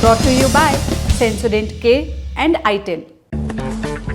Brought to you by Sensodyne K and I10.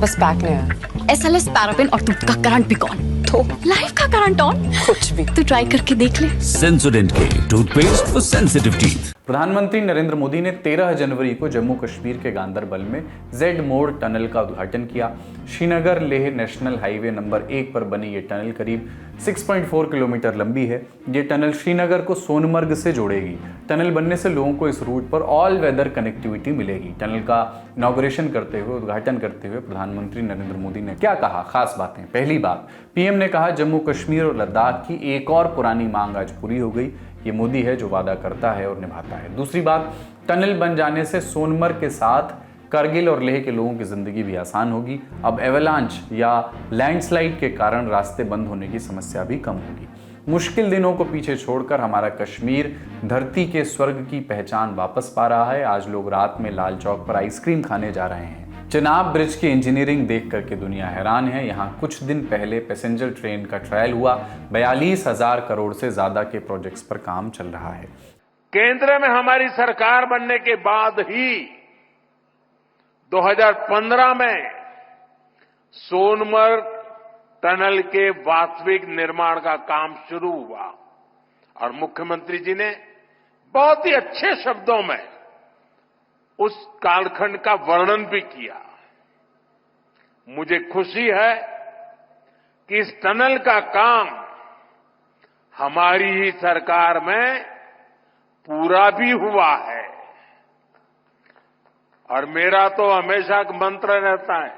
बस back नहीं आया। SLS पैराफिन और दूध का करंट भी कौन तो लाइफ का करंट ऑन कुछ भी तो ट्राई करके देख ले। Sensodyne K toothpaste for sensitive teeth. प्रधानमंत्री नरेंद्र मोदी ने 13 जनवरी को जम्मू कश्मीर के गांदरबल में जेड मोड़ टनल का उद्घाटन किया। Srinagar Leh national highway number 1 पर बनी ये टनल करीब 6.4 किलोमीटर लंबी है। ये टनल श्रीनगर को सोनमर्ग से जोड़ेगी। टनल बनने से लोगों को इस रूट पर ऑल वेदर कनेक्टिविटी मिलेगी। टनल का इनॉग्रेशन करते हुए, उद्घाटन करते हुए प्रधानमंत्री नरेंद्र मोदी ने क्या कहा? खास बातें। पहली बात, पीएम ने कहा जम्मू कश्मीर और लद्दाख की एक और पुरानी मांग आज पूरी हो गई। ये मोदी है जो वादा करता है और निभाता है। दूसरी बात, टनल बन जाने से सोनमर्ग के साथ कारगिल और लेह के लोगों की जिंदगी भी आसान होगी। अब एवलांच या लैंडस्लाइड के कारण रास्ते बंद होने की समस्या भी कम होगी। मुश्किल दिनों को पीछे छोड़कर हमारा कश्मीर धरती के स्वर्ग की पहचान वापस पा रहा है। आज लोग रात में लाल चौक पर आइसक्रीम खाने जा रहे हैं। चेनाब ब्रिज की इंजीनियरिंग देख करके दुनिया हैरान है। यहाँ कुछ दिन पहले पैसेंजर ट्रेन का ट्रायल हुआ। 42,000 करोड़ से ज्यादा के प्रोजेक्ट्स पर काम चल रहा है। केंद्र में हमारी सरकार बनने के बाद ही 2015 में सोनमर्ग टनल के वास्तविक निर्माण का काम शुरू हुआ और मुख्यमंत्री जी ने बहुत ही अच्छे शब्दों में उस कालखंड का वर्णन भी किया। मुझे खुशी है कि इस टनल का काम हमारी ही सरकार में पूरा भी हुआ है और मेरा तो हमेशा एक मंत्र रहता है,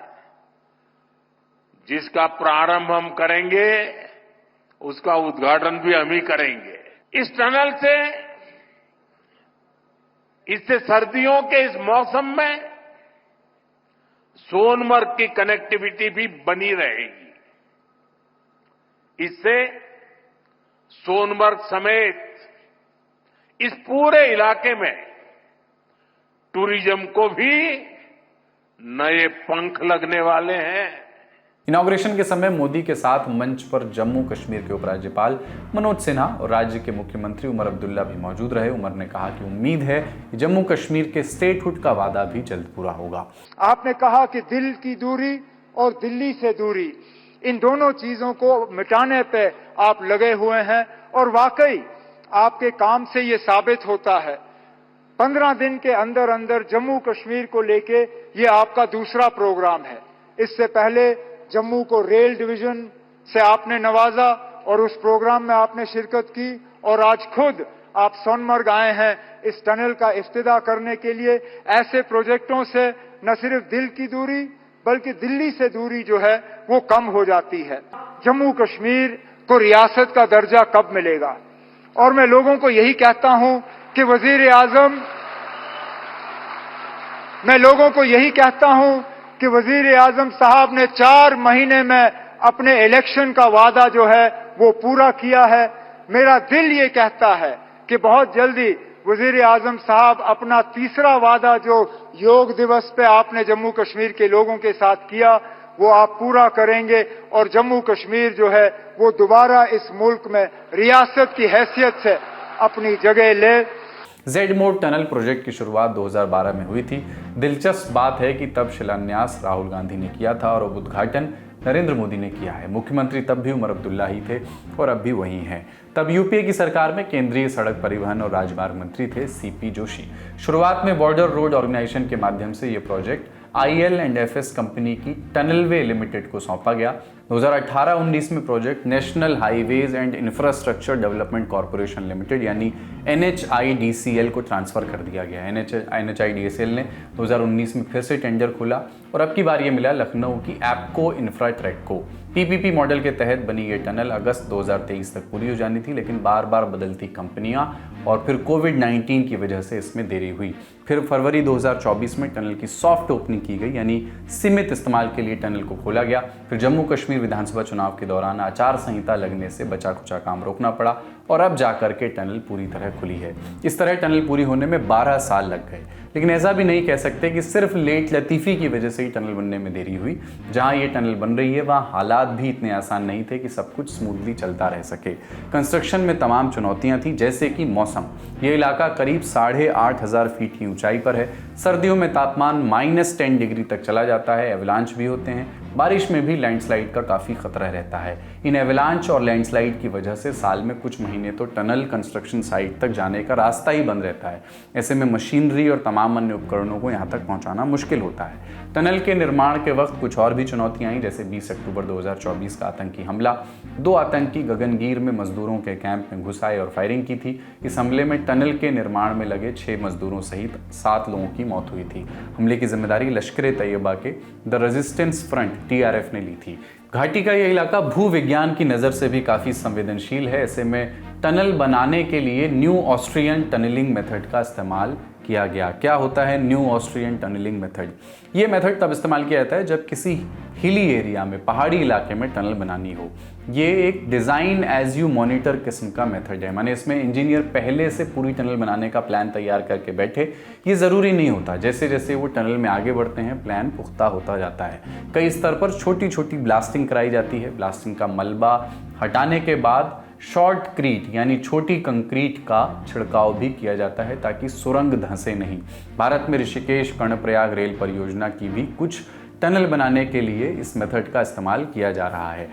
जिसका प्रारंभ हम करेंगे उसका उद्घाटन भी हम ही करेंगे। इस टनल से इससे सर्दियों के इस मौसम में सोनमर्ग की कनेक्टिविटी भी बनी रहेगी। इससे सोनमर्ग समेत इस पूरे इलाके में टूरिज्म को भी नए पंख लगने वाले हैं। इनॉग्रेशन के समय मोदी के साथ मंच पर जम्मू कश्मीर के उपराज्यपाल मनोज सिन्हा और राज्य के मुख्यमंत्री उमर अब्दुल्ला भी मौजूद रहे। उमर ने कहा कि उम्मीद है कि जम्मू कश्मीर के स्टेटहुड का वादा भी जल्द पूरा होगा। आपने कहा कि दिल की दूरी और दिल्ली से दूरी, इन दोनों चीजों को मिटाने पे आप लगे हुए हैं और वाकई आपके काम से ये साबित होता है। 15 दिन के अंदर अंदर जम्मू कश्मीर को लेके ये आपका दूसरा प्रोग्राम है। इससे पहले जम्मू को रेल डिवीजन से आपने नवाजा और उस प्रोग्राम में आपने शिरकत की और आज खुद आप सोनमर्ग आए हैं इस टनल का इफ्तिताह करने के लिए। ऐसे प्रोजेक्टों से न सिर्फ दिल की दूरी बल्कि दिल्ली से दूरी जो है वो कम हो जाती है। जम्मू कश्मीर को रियासत का दर्जा कब मिलेगा? और मैं लोगों को यही कहता हूं कि वजीर आजम, मैं लोगों को यही कहता हूं कि वजीर आजम साहब ने 4 महीने में अपने इलेक्शन का वादा जो है वो पूरा किया है। मेरा दिल ये कहता है कि बहुत जल्दी वजीर आजम साहब अपना तीसरा वादा जो योग दिवस पे आपने जम्मू कश्मीर के लोगों के साथ किया वो आप पूरा करेंगे और जम्मू कश्मीर जो है वो दोबारा इस मुल्क में रियासत की हैसियत से अपनी जगह ले। जेड मोड़ टनल प्रोजेक्ट की शुरुआत 2012 में हुई थी। दिलचस्प बात है कि तब शिलान्यास राहुल गांधी ने किया था और अब उद्घाटन नरेंद्र मोदी ने किया है। मुख्यमंत्री तब भी उमर अब्दुल्ला ही थे और अब भी वही हैं। तब यूपीए की सरकार में केंद्रीय सड़क परिवहन और राजमार्ग मंत्री थे सीपी जोशी। शुरुआत में बॉर्डर रोड ऑर्गेनाइजेशन के माध्यम से ये प्रोजेक्ट IL&FS कंपनी की टनलवे लिमिटेड को सौंपा गया। 2018-19 में project national highways and infrastructure development corporation limited यानी NHIDCL को ट्रांसफर कर दिया गया। NHIDCL ने 2019 में फिर से टेंडर खोला और अब की बार ये मिला लखनऊ की एप्को इंफ्राट्रेक को। PPP मॉडल के तहत बनी ये टनल अगस्त 2023 तक पूरी हो जानी थी, लेकिन बार बार बदलती कंपनियां और फिर कोविड-19 की वजह से इसमें देरी हुई। फिर फरवरी 2024 में टनल की सॉफ्ट ओपनिंग की गई यानी सीमित इस्तेमाल के लिए टनल को खोला गया। फिर जम्मू कश्मीर विधानसभा चुनाव के दौरान आचार संहिता लगने से बचा खुचा काम रोकना पड़ा और अब जाकर के टनल पूरी तरह खुली है। इस तरह टनल पूरी होने में 12 साल लग गए, लेकिन ऐसा भी नहीं कह सकते कि सिर्फ लेट लतीफ़ी की वजह से ही टनल बनने में देरी हुई। जहां ये टनल बन रही है वहां हालात भी इतने आसान नहीं थे कि सब कुछ स्मूथली चलता रह सके। कंस्ट्रक्शन में तमाम चुनौतियां थी, जैसे कि मौसम। ये इलाका करीब 8,500 फीट की ऊंचाई पर है। सर्दियों में तापमान -10 डिग्री तक चला जाता है। एवलांच भी होते हैं। बारिश में भी लैंडस्लाइड का काफ़ी खतरा रहता है। इन एवलांच और लैंडस्लाइड की वजह से साल में कुछ महीने तो टनल कंस्ट्रक्शन साइट तक जाने का रास्ता ही बंद रहता है। ऐसे में मशीनरी और तमाम अन्य उपकरणों को यहाँ तक पहुँचाना मुश्किल होता है। टनल के निर्माण के वक्त कुछ और भी चुनौतियाँ आई, जैसे 20 अक्टूबर 2024 का आतंकी हमला। 2 आतंकी गगनगीर में मजदूरों के कैंप में घुस आए और फायरिंग की थी। इस हमले में टनल के निर्माण में लगे 6 मजदूरों सहित 7 लोगों की मौत हुई थी। हमले की जिम्मेदारी लश्कर-ए-तैयबा के द रेजिस्टेंस फ्रंट TRF ने ली थी। घाटी का यह इलाका भूविज्ञान की नज़र से भी काफ़ी संवेदनशील है। ऐसे में टनल बनाने के लिए न्यू ऑस्ट्रियन टनलिंग मेथड का इस्तेमाल किया गया। क्या होता है न्यू ऑस्ट्रियन टनलिंग मेथड? ये मेथड तब इस्तेमाल किया जाता है जब किसी हिली एरिया में, पहाड़ी इलाके में टनल बनानी हो। ये एक डिज़ाइन एज यू मॉनिटर किस्म का मेथड है, माने इसमें इंजीनियर पहले से पूरी टनल बनाने का प्लान तैयार करके बैठे। ये ज़रूरी नहीं होता, जैसे जैसे वो टनल में आगे बढ़ते हैं प्लान पुख्ता होता जाता है। कई स्तर पर छोटी छोटी ब्लास्टिंग कराई जाती है। ब्लास्टिंग का मलबा हटाने के बाद शॉर्ट क्रीट यानी छोटी कंक्रीट का छिड़काव भी किया जाता है ताकि सुरंग धंसे नहीं। भारत में ऋषिकेश कर्णप्रयाग रेल परियोजना की भी कुछ टनल बनाने के लिए इस मेथड का इस्तेमाल किया जा रहा है।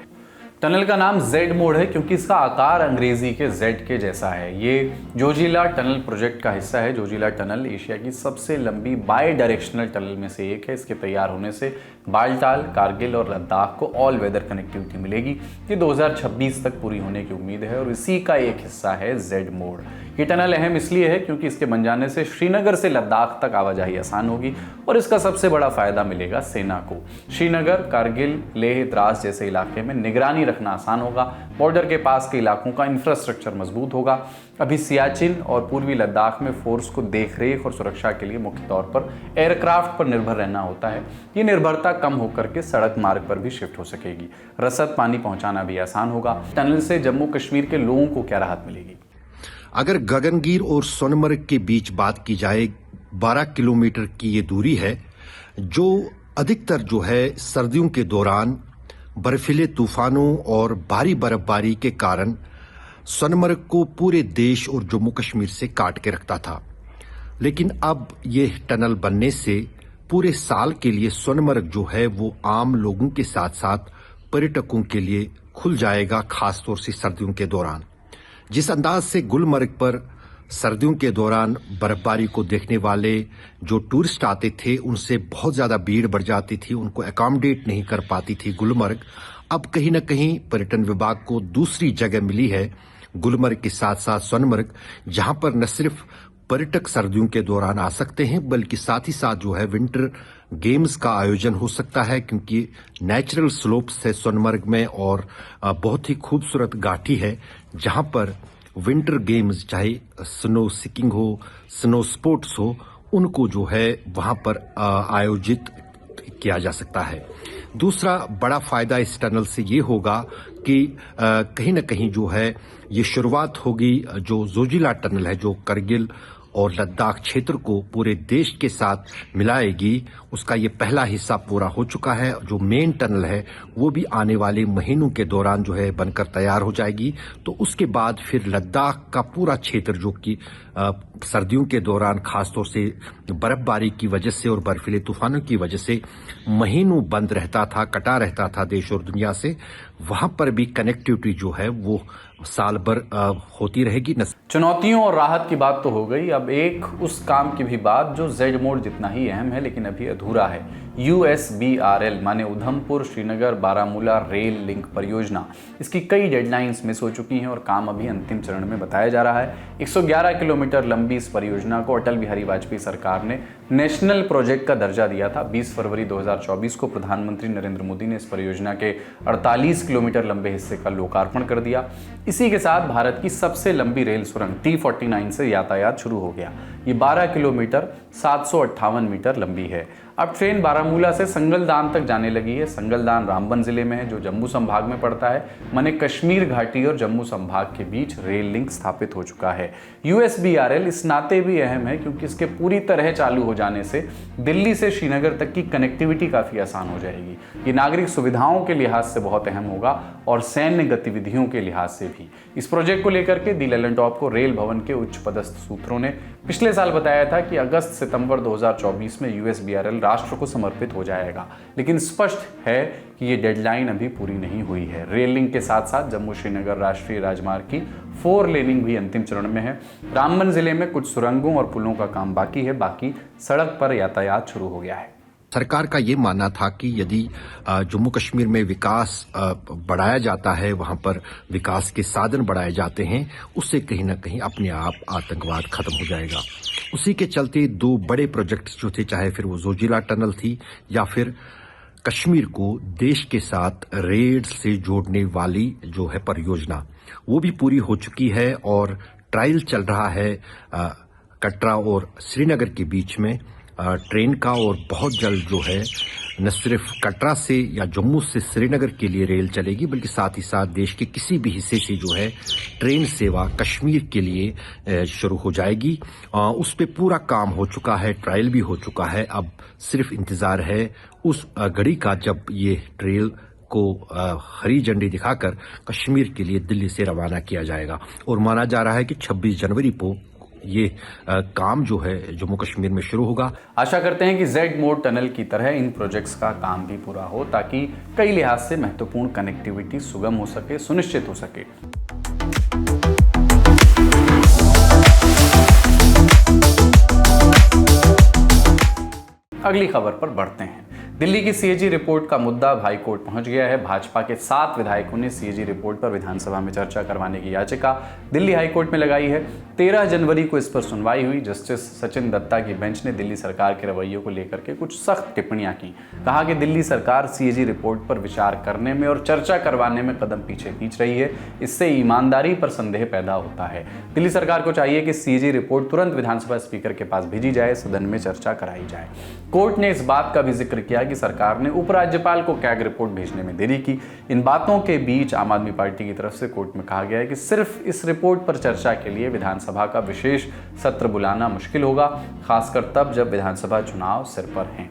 टनल का नाम जेड मोड है क्योंकि इसका आकार अंग्रेजी के जेड के जैसा है। ये जोजिला टनल प्रोजेक्ट का हिस्सा है। जोजिला टनल एशिया की सबसे लंबी बाई डायरेक्शनल टनल में से एक है। इसके तैयार होने से बालटाल, कारगिल और लद्दाख को ऑल वेदर कनेक्टिविटी मिलेगी। ये 2026 तक पूरी होने की उम्मीद है और इसी का एक हिस्सा है जेड मोड। ये टनल अहम इसलिए है क्योंकि इसके बन जाने से श्रीनगर से लद्दाख तक आवाजाही आसान होगी और इसका सबसे बड़ा फायदा मिलेगा सेना को। श्रीनगर, कारगिल, लेह, द्रास जैसे इलाके में निगरानी रखना आसान होगा। बॉर्डर के पास के इलाकों का इंफ्रास्ट्रक्चर मजबूत होगा। अभी सियाचिन और पूर्वी लद्दाख में फोर्स को देखरेख और सुरक्षा के लिए मुख्य तौर पर एयरक्राफ्ट पर निर्भर रहना होता है। ये निर्भरता कम होकर के सड़क मार्ग पर भी शिफ्ट हो सकेगी। रसद पानी पहुंचाना भी आसान होगा। टनल से जम्मू कश्मीर के लोगों को क्या राहत मिलेगी? अगर गगनगीर और सोनमर्ग के बीच बात की जाए, 12 किलोमीटर की ये दूरी है, जो अधिकतर जो है सर्दियों के दौरान बर्फीले तूफानों और भारी बर्फबारी के कारण सोनमर्ग को पूरे देश और जम्मू कश्मीर से काट के रखता था। लेकिन अब ये टनल बनने से पूरे साल के लिए सोनमर्ग जो है वो आम लोगों के साथ साथ पर्यटकों के लिए खुल जाएगा, खासतौर से सर्दियों के दौरान। जिस अंदाज से गुलमर्ग पर सर्दियों के दौरान बर्फबारी को देखने वाले जो टूरिस्ट आते थे उनसे बहुत ज्यादा भीड़ बढ़ जाती थी, उनको अकोमोडेट नहीं कर पाती थी गुलमर्ग। अब कहीं न कहीं पर्यटन विभाग को दूसरी जगह मिली है गुलमर्ग के साथ साथ सोनमर्ग, जहां पर न सिर्फ पर्यटक सर्दियों के दौरान आ सकते हैं बल्कि साथ ही साथ जो है विंटर गेम्स का आयोजन हो सकता है, क्योंकि नेचुरल स्लोप्स है सोनमर्ग में और बहुत ही खूबसूरत घाटी है जहां पर विंटर गेम्स, चाहे स्नो स्कीइंग हो, स्नो स्पोर्ट्स हो, उनको जो है वहां पर आयोजित किया जा सकता है। दूसरा बड़ा फायदा इस टनल से ये होगा कि कहीं न कहीं जो है ये शुरुआत होगी, जो जोजिला टनल है जो करगिल और लद्दाख क्षेत्र को पूरे देश के साथ मिलाएगी, उसका ये पहला हिस्सा पूरा हो चुका है। जो मेन टनल है वो भी आने वाले महीनों के दौरान जो है बनकर तैयार हो जाएगी। तो उसके बाद फिर लद्दाख का पूरा क्षेत्र जो कि सर्दियों के दौरान खासतौर से बर्फबारी की वजह से और बर्फीले तूफानों की वजह से महीनों बंद रहता था, कटा रहता था देश और दुनिया से, वहां पर भी कनेक्टिविटी जो है वो साल भर होती रहेगी। चुनौतियों और राहत की बात तो हो गई, अब एक उस काम की भी बात जो जेड मोड जितना ही अहम है लेकिन अभी अधूरा है। USBRL माने उधमपुर श्रीनगर बारामूला रेल लिंक परियोजना। इसकी कई डेडलाइंस मिस हो चुकी हैं और काम अभी अंतिम चरण में बताया जा रहा है। 111 किलोमीटर लंबी इस परियोजना को अटल बिहारी वाजपेयी सरकार ने नेशनल प्रोजेक्ट का दर्जा दिया था। 20 फरवरी 2024 को प्रधानमंत्री नरेंद्र मोदी ने इस परियोजना के 48 किलोमीटर लंबे हिस्से का लोकार्पण कर दिया। इसी के साथ भारत की सबसे लंबी रेल सुरंग T49 से यातायात शुरू हो गया। ये 12 किलोमीटर 758 मीटर लंबी है। अब ट्रेन बारामूला से संगलदान तक जाने लगी है। संगलदान रामबन जिले में है, जो जम्मू संभाग में पड़ता है। माने कश्मीर घाटी और जम्मू संभाग के बीच रेल लिंक स्थापित हो चुका है। USBRL इस नाते भी अहम है क्योंकि इसके पूरी तरह चालू हो जाने से दिल्ली से श्रीनगर तक की कनेक्टिविटी काफी आसान हो जाएगी। ये नागरिक सुविधाओं के लिहाज से बहुत अहम होगा और सैन्य गतिविधियों के लिहाज से भी। इस प्रोजेक्ट को लेकर के दी ललन टॉप को रेल भवन के उच्च पदस्थ सूत्रों ने पिछले साल बताया था कि अगस्त सितंबर 2024 में USBRL राष्ट्र को समर्पित हो जाएगा, लेकिन स्पष्ट है कि ये डेडलाइन अभी पूरी नहीं हुई है। रेल लिंक के साथ साथ जम्मू श्रीनगर राष्ट्रीय राजमार्ग की 4 लेनिंग भी अंतिम चरण में है। रामबन जिले में कुछ सुरंगों और पुलों का काम बाकी है, बाकी सड़क पर यातायात शुरू हो गया है। सरकार का ये मानना था कि यदि जम्मू कश्मीर में विकास बढ़ाया जाता है, वहां पर विकास के साधन बढ़ाए जाते हैं, उससे कहीं ना कहीं अपने आप आतंकवाद खत्म हो जाएगा। उसी के चलते 2 बड़े प्रोजेक्ट्स जो थे, चाहे फिर वो जोजिला टनल थी या फिर कश्मीर को देश के साथ रेल से जोड़ने वाली जो है परियोजना, वो भी पूरी हो चुकी है और ट्रायल चल रहा है कटरा और श्रीनगर के बीच में ट्रेन का। और बहुत जल्द जो है न सिर्फ कटरा से या जम्मू से श्रीनगर के लिए रेल चलेगी, बल्कि साथ ही साथ देश के किसी भी हिस्से से जो है ट्रेन सेवा कश्मीर के लिए शुरू हो जाएगी। उस पे पूरा काम हो चुका है, ट्रायल भी हो चुका है। अब सिर्फ इंतजार है उस घड़ी का जब ये ट्रेन को हरी झंडी दिखाकर कश्मीर के लिए दिल्ली से रवाना किया जाएगा। और माना जा रहा है कि 26 जनवरी को ये काम जो है जम्मू कश्मीर में शुरू होगा। आशा करते हैं कि जेड मोड टनल की तरह इन प्रोजेक्ट्स का काम भी पूरा हो, ताकि कई लिहाज से महत्वपूर्ण कनेक्टिविटी सुगम हो सके, सुनिश्चित हो सके। अगली खबर पर बढ़ते हैं। दिल्ली की CAG रिपोर्ट का मुद्दा हाई कोर्ट पहुंच गया है। भाजपा के 7 विधायकों ने CAG रिपोर्ट पर विधानसभा में चर्चा करवाने की याचिका दिल्ली हाई कोर्ट में लगाई है। 13 जनवरी को इस पर सुनवाई हुई। जस्टिस सचिन दत्ता की बेंच ने दिल्ली सरकार के रवैये को लेकर के कुछ सख्त टिप्पणियां की। कहा कि दिल्ली सरकार CAG रिपोर्ट पर विचार करने में और चर्चा करवाने में कदम पीछे खींच रही है। इससे ईमानदारी पर संदेह पैदा होता है। दिल्ली सरकार को चाहिए कि CAG रिपोर्ट तुरंत विधानसभा स्पीकर के पास भेजी जाए, सदन में चर्चा कराई जाए। कोर्ट ने इस बात का भी जिक्र किया कि सरकार ने उपराज्यपाल को कैग रिपोर्ट भेजने में देरी की। इन बातों के बीच आम आदमी पार्टी की तरफ से कोर्ट में कहा गया है कि सिर्फ इस रिपोर्ट पर चर्चा के लिए विधानसभा का विशेष सत्र बुलाना मुश्किल होगा, खासकर तब जब विधानसभा चुनाव सिर पर हैं।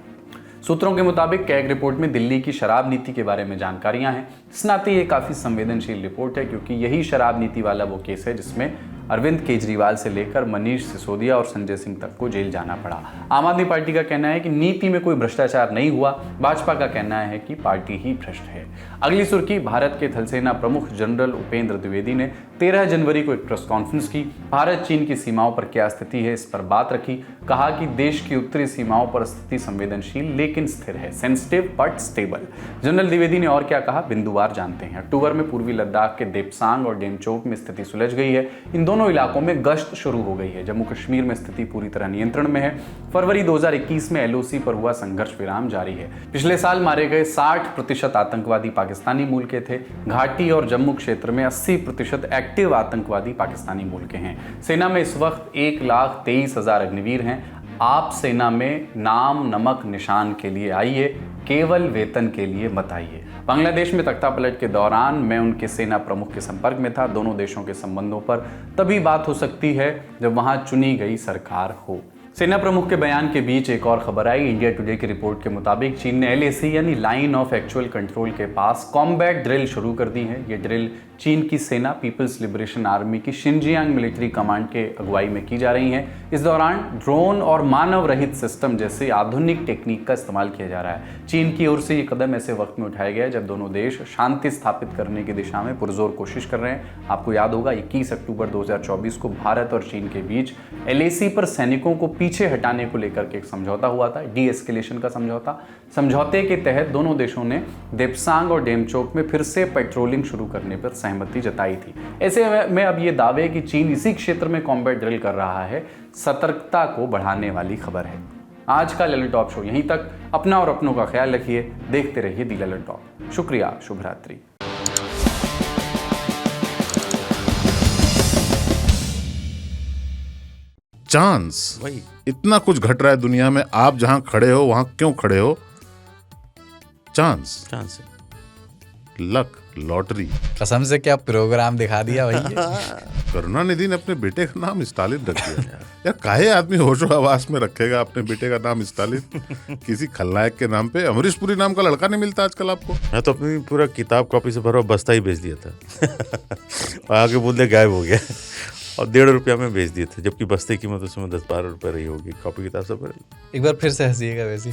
सूत्रों के मुताबिक कैग रिपोर्ट में दिल्ली की शराब नीति के बारे में जानकारियां हैं। इस नाते ये काफी संवेदनशील रिपोर्ट है, क्योंकि यही शराब नीति वाला वो केस है जिसमें अरविंद केजरीवाल से लेकर मनीष सिसोदिया और संजय सिंह तक को जेल जाना पड़ा। आम आदमी पार्टी का कहना है कि नीति में कोई भ्रष्टाचार नहीं हुआ। भाजपा का कहना है कि पार्टी ही भ्रष्ट है। अगली सुर्खी, भारत के थल सेना प्रमुख जनरल उपेंद्र द्विवेदी ने 13 जनवरी को एक प्रेस कॉन्फ्रेंस की। भारत चीन की सीमाओं पर क्या स्थिति है, इस पर बात रखी। कहा कि देश की उत्तरी सीमाओं पर स्थिति संवेदनशील लेकिन स्थिर है, sensitive but stable. General Dwivedi ने और क्या कहा, बिंदुवार जानते हैं। अक्टूबर में पूर्वी लद्दाख के देपसांग और डेमचोक में स्थिति सुलझ गई है। इन दोनों इलाकों में गश्त शुरू हो गई है। जम्मू कश्मीर में स्थिति पूरी तरह नियंत्रण में है। फरवरी 2021 में LOC पर हुआ संघर्ष विराम जारी है। पिछले साल मारे गए 60% आतंकवादी पाकिस्तानी मूल के थे। घाटी और जम्मू क्षेत्र में 80% एक्टिव आतंकवादी पाकिस्तानी मूल के हैं। सेना में इस वक्त 1,23,000 अग्निवीर हैं। आप सेना में नाम नमक निशान के लिए आइए, केवल वेतन के लिए मत आइए। बांग्लादेश में तख्तापलट के दौरान मैं उनके सेना प्रमुख के संपर्क में था। दोनों देशों के संबंधों पर तभी बात हो सकती है जब वहां चुनी गई सरकार हो। सेना प्रमुख के बयान के बीच एक और खबर आई। इंडिया टुडे की रिपोर्ट के मुताबिक चीन ने LAC यानी लाइन ऑफ एक्चुअल कंट्रोल के पास कॉम्बैट ड्रिल शुरू कर दी है। ये ड्रिल चीन की सेना पीपल्स लिबरेशन आर्मी की शिनजियांग मिलिट्री कमांड के अगुवाई में की जा रही हैं। इस दौरान ड्रोन और मानव रहित सिस्टम जैसे आधुनिक टेक्निक का इस्तेमाल किया जा रहा है। चीन की ओर से ये कदम ऐसे वक्त में उठाया गया जब दोनों देश शांति स्थापित करने की दिशा में पुरजोर कोशिश कर रहे हैं। आपको याद होगा 21 अक्टूबर 2024 को भारत और चीन के बीच LAC पर सैनिकों को पीछे हटाने को लेकर के एक समझौता हुआ था, डी-एस्केलेशन का समझौता। समझौते के तहत दोनों देशों ने देपसांग और डेमचोक में फिर से पेट्रोलिंग शुरू करने पर सहमति जताई थी। ऐसे में अब ये दावे कि चीन इसी क्षेत्र में कॉम्बैट ड्रिल कर रहा है, सतर्कता को बढ़ाने वाली खबर है। आज का ललन टॉप शो यहीं तक। अपना और अपनों का ख्याल रखिए, देखते रहिए दी ललन टॉप। शुक्रिया, शुभ रात्रि। चांस वही, इतना कुछ घट रहा है दुनिया में, आप जहां खड़े हो वहां क्यों खड़े हो? Chance, luck, lottery. कसम से क्या प्रोग्राम दिखा दिया भाई। करुणानिधि ने अपने बेटे का नाम स्टालिन रख दिया। यार काहे आदमी होशो हवास में रखेगा अपने बेटे का नाम स्टालिन? किसी खलनायक के नाम पे अमरीश पुरी नाम का लड़का नहीं मिलता आजकल आपको। मैं तो अपनी पूरा किताब कॉपी से भरा बस्ता ही बेच दिया था। आगे बोलते गायब हो गया और 1.5 रुपया में बेच दिए थे, जबकि बस्ते की कीमत उसमें 10-12 रुपये रही होगी। कॉपी किताब से एक बार फिर से हंसीएगा वैसे।